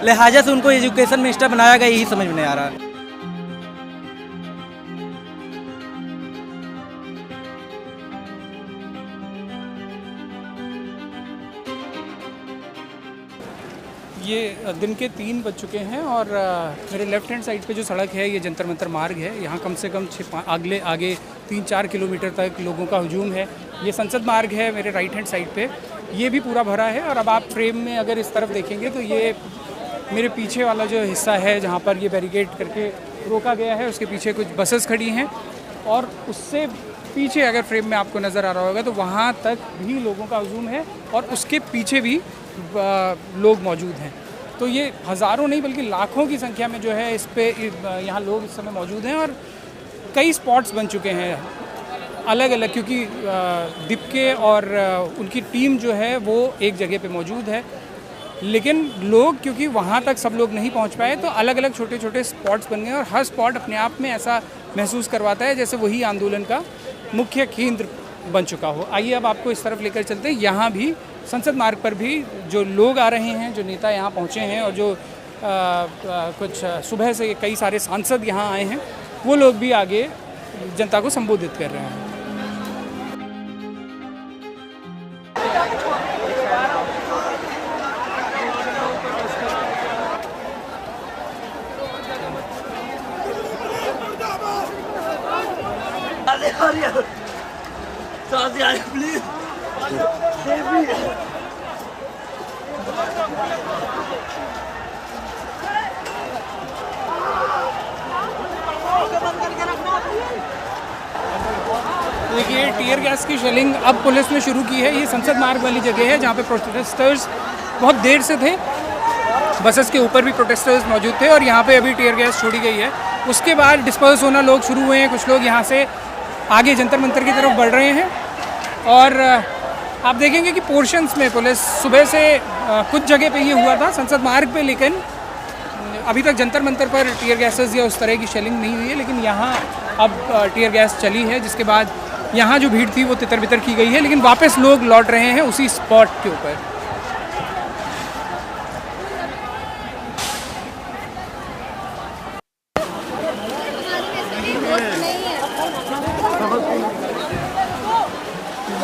लिहाजा से उनको एजुकेशन मिनिस्टर बनाया गया, यही समझ में नहीं आ रहा है। ये दिन के 3 बज चुके हैं और मेरे लेफ्ट हैंड साइड पे जो सड़क है, ये जंतर मंतर मार्ग है। यहाँ कम से कम आगे 3-4 किलोमीटर तक लोगों का हुजूम है। ये संसद मार्ग है मेरे राइट हैंड साइड पे, ये भी पूरा भरा है। और अब आप फ्रेम में अगर इस तरफ देखेंगे तो ये मेरे पीछे वाला जो हिस्सा है, जहाँ पर ये बैरिकेड करके रोका गया है, उसके पीछे कुछ बसेस खड़ी हैं, और उससे पीछे अगर फ्रेम में आपको नज़र आ रहा होगा तो वहाँ तक भी लोगों का हुजूम है, और उसके पीछे भी लोग मौजूद हैं। तो ये हज़ारों नहीं बल्कि लाखों की संख्या में जो है इस पे यहाँ लोग इस समय मौजूद हैं। और कई स्पॉट्स बन चुके हैं अलग अलग, क्योंकि दीपके और उनकी टीम जो है वो एक जगह पे मौजूद है, लेकिन लोग क्योंकि वहाँ तक सब लोग नहीं पहुँच पाए, तो अलग अलग छोटे छोटे स्पॉट्स बन गए। और हर स्पॉट अपने आप में ऐसा महसूस करवाता है जैसे वही आंदोलन का मुख्य केंद्र बन चुका हो। आइए अब आपको इस तरफ लेकर चलते हैं। यहाँ भी संसद मार्ग पर भी जो लोग आ रहे हैं, जो नेता यहाँ पहुँचे हैं और जो कुछ सुबह से कई सारे सांसद यहाँ आए हैं, वो लोग भी आगे जनता को संबोधित कर रहे हैं। देखिए, टीयर गैस की शेलिंग अब पुलिस ने शुरू की है। ये संसद मार्ग वाली जगह है जहाँ पे प्रोटेस्टर्स बहुत देर से थे। बसेस के ऊपर भी प्रोटेस्टर्स मौजूद थे और यहाँ पे अभी टीयर गैस छोड़ी गई है। उसके बाद डिस्पर्स होना लोग शुरू हुए हैं। कुछ लोग यहाँ से आगे जंतर मंतर की तरफ बढ़ रहे हैं और आप देखेंगे कि पोर्शंस में पुलिस सुबह से कुछ जगह पे ये हुआ था संसद मार्ग पे, लेकिन अभी तक जंतर मंतर पर टीयर गैसेस या उस तरह की शेलिंग नहीं हुई है। लेकिन यहाँ अब टीयर गैस चली है, जिसके बाद यहाँ जो भीड़ थी वो तितर बितर की गई है, लेकिन वापस लोग लौट रहे हैं उसी स्पॉट के ऊपर।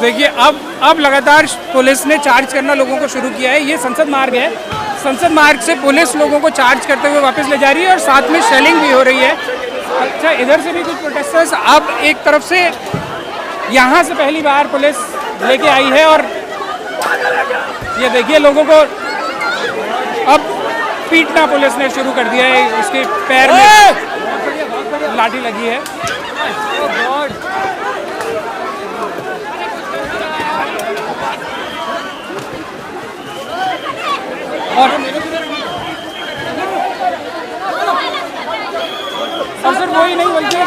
देखिए, अब लगातार पुलिस ने चार्ज करना लोगों को शुरू किया है। ये संसद मार्ग है, संसद मार्ग से पुलिस लोगों को चार्ज करते हुए वापस ले जा रही है और साथ में शेलिंग भी हो रही है। अच्छा, इधर से भी कुछ प्रोटेस्टर्स अब एक तरफ से यहाँ से पहली बार पुलिस लेके आई है और ये देखिए लोगों को अब पीटना पुलिस ने शुरू कर दिया है। उसके पैर में लाठी लगी है। और सर वही नहीं बल्कि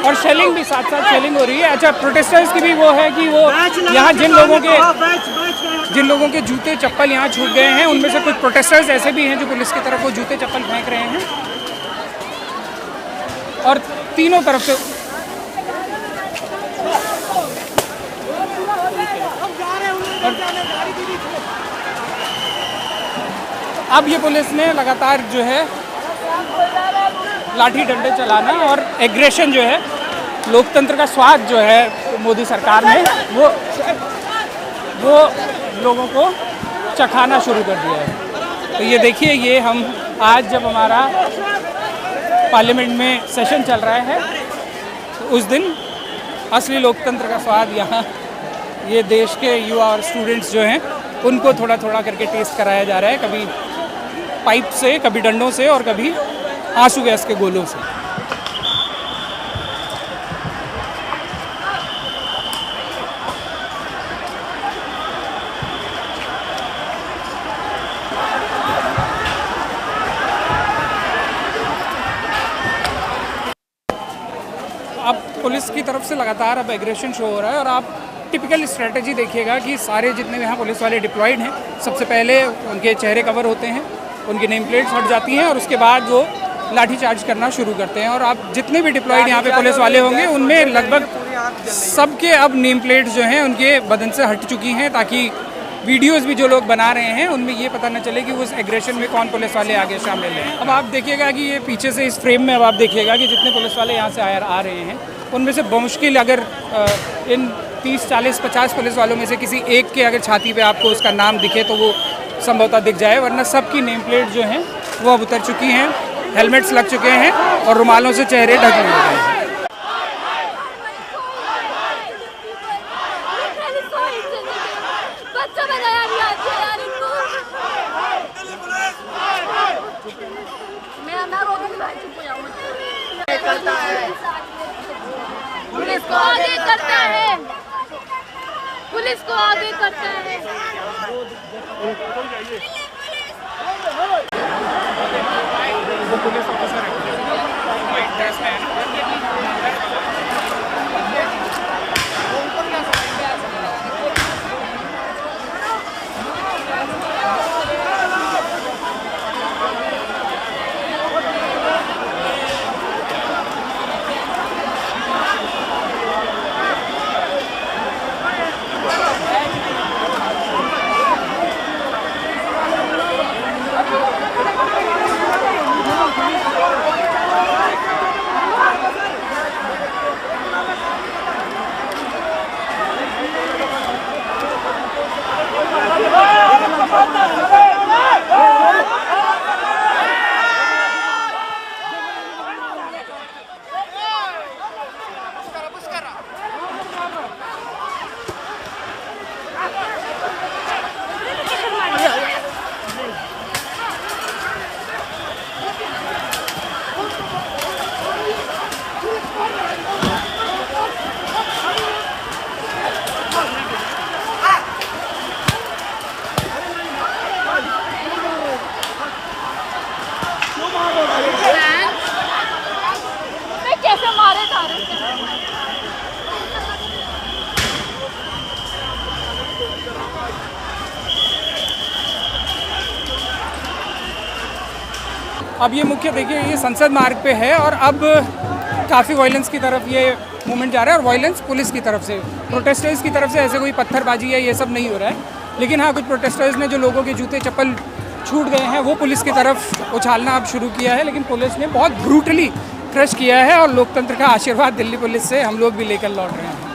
और शेलिंग भी साथ साथ शेलिंग हो रही है। अच्छा, प्रोटेस्टर्स की भी वो है कि वो यहाँ जिन लोगों के जूते चप्पल यहाँ छूट गए हैं, उनमें से कुछ प्रोटेस्टर्स ऐसे भी हैं जो पुलिस की तरफ वो जूते चप्पल फेंक रहे हैं और तीनों तरफ से अब ये पुलिस ने लगातार जो है लाठी डंडे चलाना और एग्रेशन जो है, लोकतंत्र का स्वाद जो है मोदी सरकार ने वो लोगों को चखाना शुरू कर दिया है। तो ये देखिए, ये हम आज जब हमारा पार्लियामेंट में सेशन चल रहा है तो उस दिन असली लोकतंत्र का स्वाद यहाँ ये देश के युवा और स्टूडेंट्स जो हैं उनको थोड़ा थोड़ा करके टेस्ट कराया जा रहा है, कभी पाइप से, कभी डंडों से और कभी आंसू गैस के गोलों से। अब पुलिस की तरफ से लगातार अब एग्रेशन शो हो रहा है और आप टिपिकल स्ट्रेटजी देखिएगा कि सारे जितने भी यहाँ पुलिस वाले डिप्लॉयड हैं, सबसे पहले उनके चेहरे कवर होते हैं, उनकी नेम प्लेट्स हट जाती हैं और उसके बाद वो लाठी चार्ज करना शुरू करते हैं। और आप जितने भी डिप्लॉयड यहाँ पे पुलिस वाले होंगे उनमें लगभग सबके अब नेम प्लेट्स जो हैं उनके बदन से हट चुकी हैं, ताकि वीडियोस भी जो लोग बना रहे हैं उनमें ये पता न चले कि उस एग्रेशन में कौन पुलिस वाले आगे शामिल हैं। अब आप देखिएगा कि ये पीछे से इस फ्रेम में अब आप देखिएगा कि जितने पुलिस वाले यहाँ से आ रहे हैं उनमें से बमुश्किल अगर इन 30, 40, 50 पुलिस वालों में से किसी एक के अगर छाती पे आपको उसका नाम दिखे तो वो संभवतः दिख जाए, वरना सबकी नेम प्लेट जो हैं वो अब उतर चुकी हैं, हेलमेट्स लग चुके हैं और रुमालों से चेहरे ढक लिए गए हैं। पुलिस को आगे करता है, पुलिस को आगे करता है। वो पुलिस ऑफिसर है, वाइट ड्रेस में है। अब ये मुख्य देखिए ये संसद मार्ग पे है और अब काफ़ी वायलेंस की तरफ ये मूवमेंट जा रहा है और वायलेंस पुलिस की तरफ से, प्रोटेस्टर्स की तरफ से ऐसे कोई पत्थरबाजी है ये सब नहीं हो रहा है। लेकिन हाँ, कुछ प्रोटेस्टर्स ने जो लोगों के जूते चप्पल छूट गए हैं वो पुलिस की तरफ उछालना अब शुरू किया है, लेकिन पुलिस ने बहुत ब्रूटली क्रश किया है और लोकतंत्र का आशीर्वाद दिल्ली पुलिस से हम लोग भी लेकर लौट रहे हैं।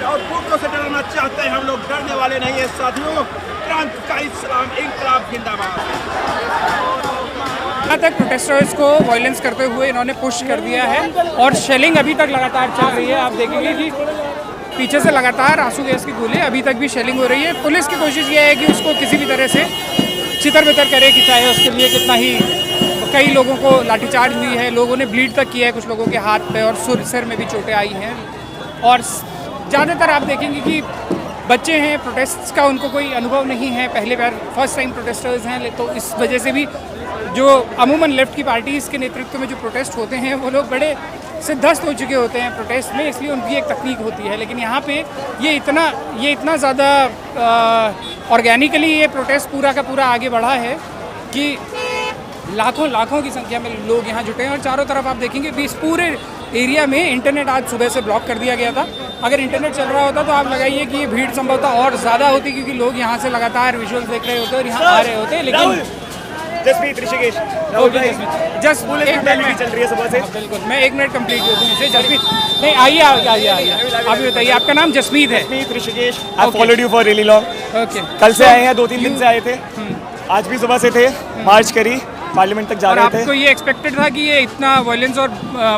और भूखों से डरना चाहते हैं हम लोग, डरने वाले नहीं है साथियों। क्रांतिकारी इस्लाम इंकलाब जिंदाबाद। यहाँ तक प्रोटेस्टर्स को वायलेंस करते हुए इन्होंने पुश कर दिया है और शेलिंग अभी तक लगातार चल रही है। आप देखेंगे कि पीछे से लगातार आंसू गैस की गोली अभी तक भी शेलिंग हो रही है। पुलिस की कोशिश ये है कि उसको किसी भी तरह से चितर बितर करे कि चाहे उसके लिए कितना ही, कई लोगों को लाठीचार्ज हुई है, लोगों ने ब्लीड तक किया है, कुछ लोगों के हाथ पे और सिर में भी चोटें आई हैं। और ज़्यादातर आप देखेंगे कि बच्चे हैं, प्रोटेस्ट का उनको कोई अनुभव नहीं है, पहले बार फर्स्ट टाइम प्रोटेस्टर्स हैं, तो इस वजह से भी जो अमूमन लेफ्ट की पार्टीज़ के नेतृत्व में जो प्रोटेस्ट होते हैं वो लोग बड़े सिद्धस्त हो चुके होते हैं प्रोटेस्ट में, इसलिए उनकी एक तकनीक होती है। लेकिन यहाँ पे ये इतना ज़्यादा ऑर्गेनिकली ये प्रोटेस्ट पूरा का पूरा आगे बढ़ा है कि लाखों की संख्या में लोग यहाँ जुटे हैं। और चारों तरफ आप देखेंगे कि इस पूरे एरिया में इंटरनेट आज सुबह से ब्लॉक कर दिया गया था। अगर इंटरनेट चल रहा होता तो आप लगाइए कि ये भीड़ संभवतः और ज़्यादा होती, क्योंकि लोग यहाँ से लगातार विजुअल्स देख रहे होते और यहाँ आ रहे होते। लेकिन जसमीत ऋषिकेश जस्ट एक मिनट चल रही है सुबह से। बिल्कुल, मैं 1 मिनट कंप्लीट कर दूँ इसे। जसमीत नहीं, आइए आप भी बताइए, आपका नाम जसमीत है? Jasmeet Rishikesh. I followed you for really long. Okay, कल से आए हैं, 2-3 दिन से आए थे, आज भी सुबह से थे, मार्च करी, पार्लियामेंट तक जा रहे थे। आपको ये एक्सपेक्टेड था कि ये इतना वायलेंस और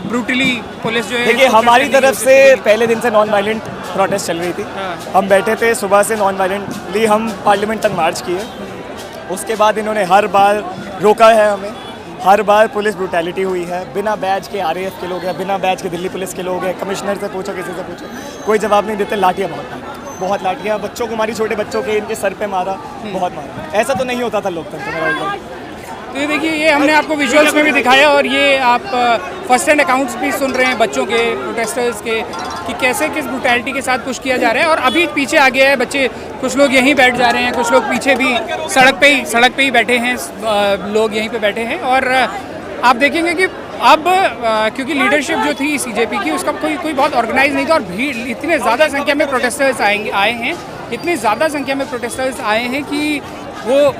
ब्रूटली पुलिस जो है? देखिए, हमारी तरफ से पहले दिन से नॉन वायलेंट प्रोटेस्ट चल रही थी। हम बैठे थे सुबह से, नॉन वायलेंटली हम पार्लियामेंट तक मार्च किए। उसके बाद इन्होंने हर बार रोका है हमें, हर बार पुलिस ब्रूटैलिटी हुई है। बिना बैच के आरएएफ के लोग हैं, बिना बैच के दिल्ली पुलिस के लोग हैं। कमिश्नर से पूछो, किसी से पूछो, कोई जवाब नहीं देते। लाठियाँ बहुत लाठियाँ, बच्चों को मारी, छोटे बच्चों के इनके सर पे मारा, बहुत मारा। ऐसा तो नहीं होता था लोकतंत्र में। तो ये देखिए, ये हमने आपको विजुअल्स में भी दिखाया और ये आप फर्स्ट हैंड अकाउंट्स भी सुन रहे हैं बच्चों के, प्रोटेस्टर्स के, कि कैसे किस ब्रूटैलिटी के साथ पुश किया जा रहा है। और अभी पीछे आ गया है बच्चे, कुछ लोग यहीं बैठ जा रहे हैं, कुछ लोग पीछे भी सड़क पे ही बैठे हैं, लोग यहीं पे बैठे हैं। और आप देखेंगे कि अब क्योंकि लीडरशिप जो थी सीजेपी की, उसका कोई बहुत ऑर्गेनाइज नहीं था और भीड़ इतने ज़्यादा संख्या में प्रोटेस्टर्स आए हैं, इतनी ज़्यादा संख्या में प्रोटेस्टर्स आए हैं कि वो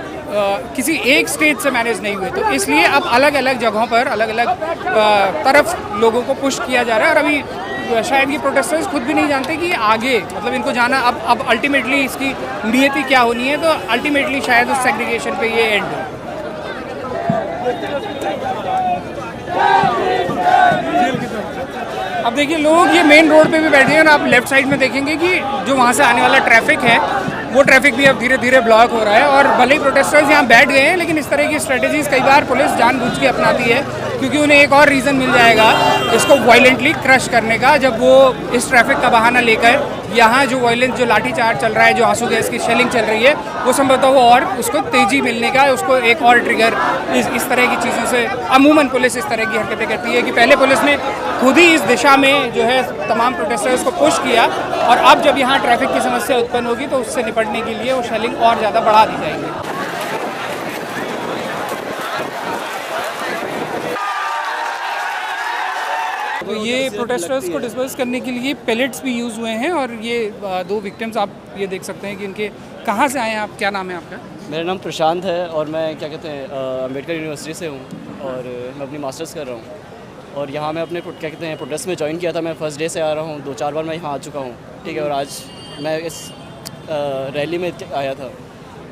किसी एक स्टेज से मैनेज नहीं हुए। तो इसलिए अब अलग अलग जगहों पर अलग अलग तरफ लोगों को पुश किया जा रहा है। और अभी शायद ये प्रोटेस्टर्स खुद भी नहीं जानते कि आगे मतलब इनको जाना अब अल्टीमेटली इसकी नियति क्या होनी है। तो अल्टीमेटली शायद उस सेग्रीगेशन पे ये एंड हो। अब देखिए, लोग ये मेन रोड पे भी बैठे हैं और आप लेफ्ट साइड में देखेंगे कि जो वहाँ से आने वाला ट्रैफिक है वो ट्रैफिक भी अब धीरे धीरे ब्लॉक हो रहा है। और भले ही प्रोटेस्टर्स यहाँ बैठ गए हैं, लेकिन इस तरह की स्ट्रेटजीज कई बार पुलिस जानबूझ के अपनाती है क्योंकि उन्हें एक और रीज़न मिल जाएगा इसको वायलेंटली क्रश करने का, जब वो इस ट्रैफिक का बहाना लेकर यहाँ जो वायलेंस, जो लाठीचार्ज चल रहा है, जो आंसू गैस की शेलिंग चल रही है, वो संभवतः वो और उसको तेज़ी मिलने का, उसको एक और ट्रिगर इस तरह की चीज़ों से अमूमन पुलिस इस तरह की हरकतें करती है कि पहले पुलिस ने खुद ही इस दिशा में जो है तमाम प्रोटेस्टर्स को पुश किया, और अब जब यहाँ ट्रैफिक की समस्या उत्पन्न होगी तो उससे निपटने के लिए वो शेलिंग और ज़्यादा बढ़ा दी जाएगी। तो ये प्रोटेस्टर्स को डिस्पर्स करने के लिए पेलेट्स भी यूज़ हुए हैं, और ये 2 विक्टिम्स आप ये देख सकते हैं कि इनके कहाँ से आए हैं। आप, क्या नाम है आपका? मेरा नाम प्रशांत है और मैं क्या कहते हैं अम्बेडकर यूनिवर्सिटी से हूँ और मैं अपनी मास्टर्स कर रहा हूँ। और यहाँ मैं अपने क्या कहते हैं प्रोटेस्ट में ज्वाइन किया था। मैं फर्स्ट डे से आ रहा हूँ, 2-4 बार मैं यहाँ आ चुका हूँ, ठीक है। और आज मैं इस रैली में आया था,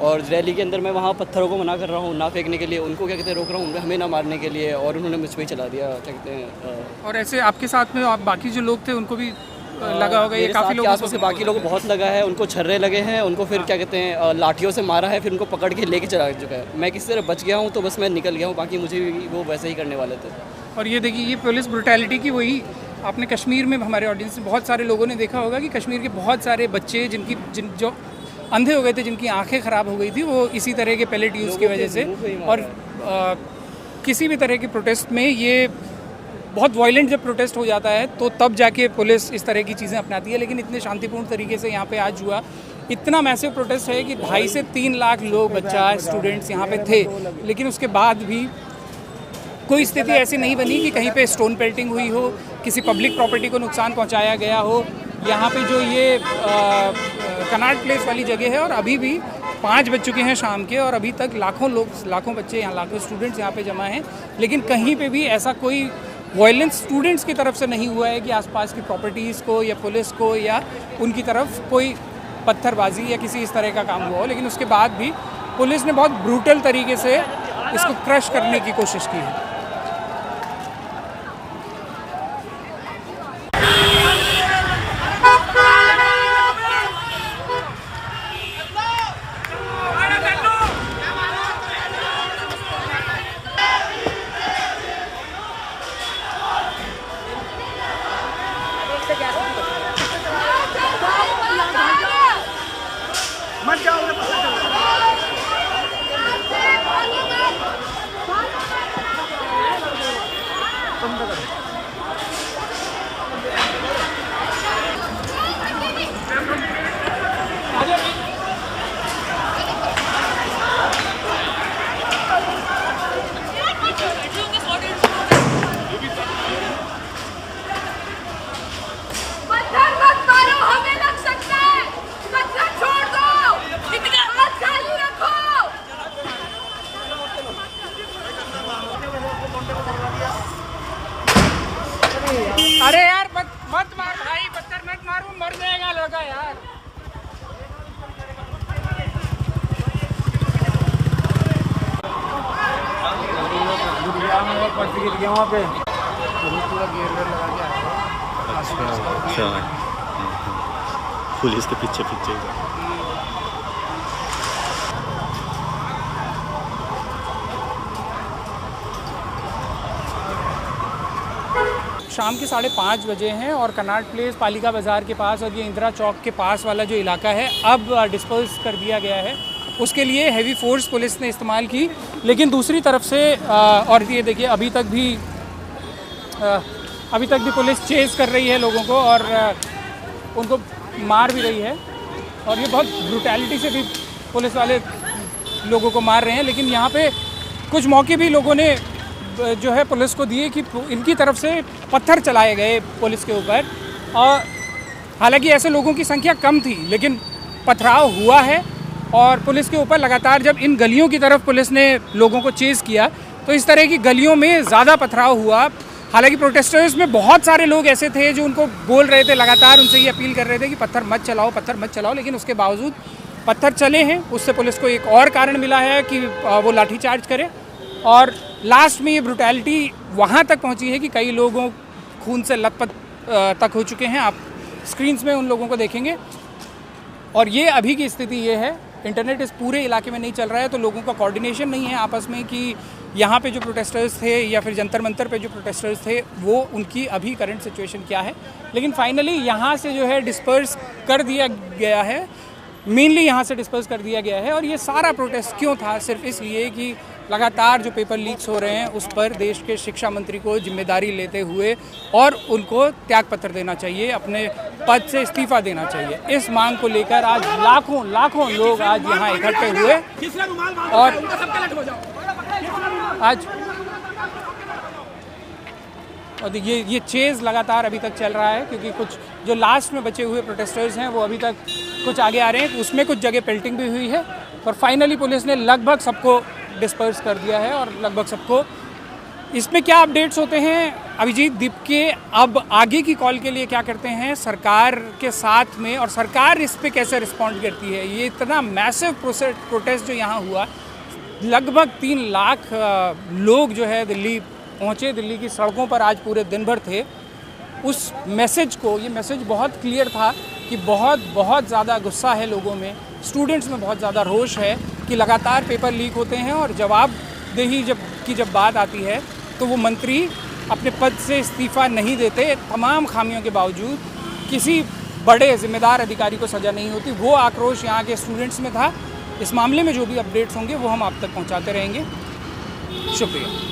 और रैली के अंदर मैं वहाँ पत्थरों को मना कर रहा हूँ ना फेंकने के लिए, उनको क्या कहते हैं रोक रहा हूँ हमें ना मारने के लिए, और उन्होंने मुझ पर ही चला दिया, क्या कहते हैं। और ऐसे आपके साथ में आप बाकी जो लोग थे उनको भी लगा होगा? ये काफ़ी लोग आसपास से बाकी लोगों को बहुत लगा है, उनको छर्रे लगे हैं, उनको फिर क्या कहते हैं लाठियों से मारा है, फिर उनको पकड़ के लेके चला चुका है। मैं किसी तरह बच गया हूँ तो बस मैं निकल गया हूँ, बाकी मुझे भी वो वैसे ही करने वाले थे। और ये देखिए, ये पुलिस ब्रुटैलिटी की वही आपने कश्मीर में, हमारे ऑडियंस में बहुत सारे लोगों ने देखा होगा कि कश्मीर के बहुत सारे बच्चे जो अंधे हो गए थे, जिनकी आंखें ख़राब हो गई थी, वो इसी तरह के पैलेट यूज़ की वजह से। और किसी भी तरह के प्रोटेस्ट में ये बहुत वायलेंट जब प्रोटेस्ट हो जाता है तो तब जाके पुलिस इस तरह की चीज़ें अपनाती है, लेकिन इतने शांतिपूर्ण तरीके से यहाँ पे आज हुआ। इतना मैसिव प्रोटेस्ट है कि 2.5 से 3 लाख लोग, बच्चा, स्टूडेंट्स यहाँ पे थे, लेकिन उसके बाद भी कोई स्थिति ऐसी नहीं बनी कि कहीं पे स्टोन पेल्टिंग हुई हो, किसी पब्लिक प्रॉपर्टी को नुकसान पहुँचाया गया हो। यहाँ पे जो ये कनाट प्लेस वाली जगह है, और अभी भी 5 बज चुके हैं शाम के, और अभी तक लाखों लोग, लाखों बच्चे यहाँ, लाखों स्टूडेंट्स यहाँ पे जमा हैं, लेकिन कहीं पे भी ऐसा कोई वायलेंस स्टूडेंट्स की तरफ से नहीं हुआ है कि आसपास की प्रॉपर्टीज़ को या पुलिस को या उनकी तरफ कोई पत्थरबाजी या किसी इस तरह का काम हुआ हो। लेकिन उसके बाद भी पुलिस ने बहुत ब्रूटल तरीके से इसको क्रश करने की कोशिश की है। अरे यार मत मार भाई, पत्थर मत मार, वो मर जाएगा लड़का यार। वहाँ पे पूरा घेर लगा के आया। अच्छा, पुलिस के पीछे पीछे। शाम के 5:30 बजे हैं और कनाट प्लेस, पालिका बाज़ार के पास और ये इंदिरा चौक के पास वाला जो इलाका है अब डिस्पर्स कर दिया गया है। उसके लिए हैवी फोर्स पुलिस ने इस्तेमाल की, लेकिन दूसरी तरफ से और ये देखिए अभी तक भी पुलिस चेज़ कर रही है लोगों को और उनको मार भी रही है, और ये बहुत ब्रूटैलिटी से भी पुलिस वाले लोगों को मार रहे हैं। लेकिन यहाँ पे कुछ मौके भी लोगों ने जो है पुलिस को दिए कि इनकी तरफ से पत्थर चलाए गए पुलिस के ऊपर, और हालांकि ऐसे लोगों की संख्या कम थी, लेकिन पथराव हुआ है। और पुलिस के ऊपर लगातार जब इन गलियों की तरफ पुलिस ने लोगों को चेज़ किया तो इस तरह की गलियों में ज़्यादा पथराव हुआ। हालांकि प्रोटेस्टर्स में बहुत सारे लोग ऐसे थे जो उनको बोल रहे थे, लगातार उनसे ये अपील कर रहे थे कि पत्थर मत चलाओ, लेकिन उसके बावजूद पत्थर चले हैं। उससे पुलिस को एक और कारण मिला है कि वो लाठीचार्ज करे, और लास्ट में ये ब्रुटैलिटी वहाँ तक पहुँची है कि कई लोगों खून से लथपथ तक हो चुके हैं। आप स्क्रीन्स में उन लोगों को देखेंगे। और ये अभी की स्थिति ये है, इंटरनेट इस पूरे इलाके में नहीं चल रहा है, तो लोगों का कोऑर्डिनेशन नहीं है आपस में कि यहाँ पे जो प्रोटेस्टर्स थे या फिर जंतर मंतर पे जो प्रोटेस्टर्स थे वो उनकी अभी करंट सिचुएशन क्या है। लेकिन फाइनली यहाँ से जो है डिस्पर्स कर दिया गया है, मेनली यहाँ से डिस्पर्स कर दिया गया है। और ये सारा प्रोटेस्ट क्यों था? सिर्फ इसलिए कि लगातार जो पेपर लीक्स हो रहे हैं उस पर देश के शिक्षा मंत्री को जिम्मेदारी लेते हुए और उनको त्यागपत्र देना चाहिए, अपने पद से इस्तीफा देना चाहिए। इस मांग को लेकर आज लाखों लोग आज यहाँ इकट्ठे हुए और आज और ये चेज़ लगातार अभी तक चल रहा है, क्योंकि कुछ जो लास्ट में बचे हुए प्रोटेस्टर्स हैं वो अभी तक कुछ आगे आ रहे हैं। उसमें कुछ जगह पेल्टिंग भी हुई है और फाइनली पुलिस ने लगभग सबको डिस्पर्स कर दिया है और लगभग सबको। इसमें क्या अपडेट्स होते हैं अभिजीत दीप के, अब आगे की कॉल के लिए क्या करते हैं सरकार के साथ में, और सरकार इस पे कैसे रिस्पॉन्ड करती है? ये इतना मैसिव प्रोटेस्ट जो यहाँ हुआ, लगभग 3 लाख लोग जो है दिल्ली पहुँचे, दिल्ली की सड़कों पर आज पूरे दिन भर थे। उस मैसेज को, ये मैसेज बहुत क्लियर था कि बहुत ज़्यादा गुस्सा है लोगों में, स्टूडेंट्स में बहुत ज़्यादा रोष है कि लगातार पेपर लीक होते हैं और जवाबदेही जब बात आती है तो वो मंत्री अपने पद से इस्तीफ़ा नहीं देते। तमाम खामियों के बावजूद किसी बड़े जिम्मेदार अधिकारी को सज़ा नहीं होती। वो आक्रोश यहाँ के स्टूडेंट्स में था। इस मामले में जो भी अपडेट्स होंगे वो हम आप तक पहुँचाते रहेंगे। शुक्रिया।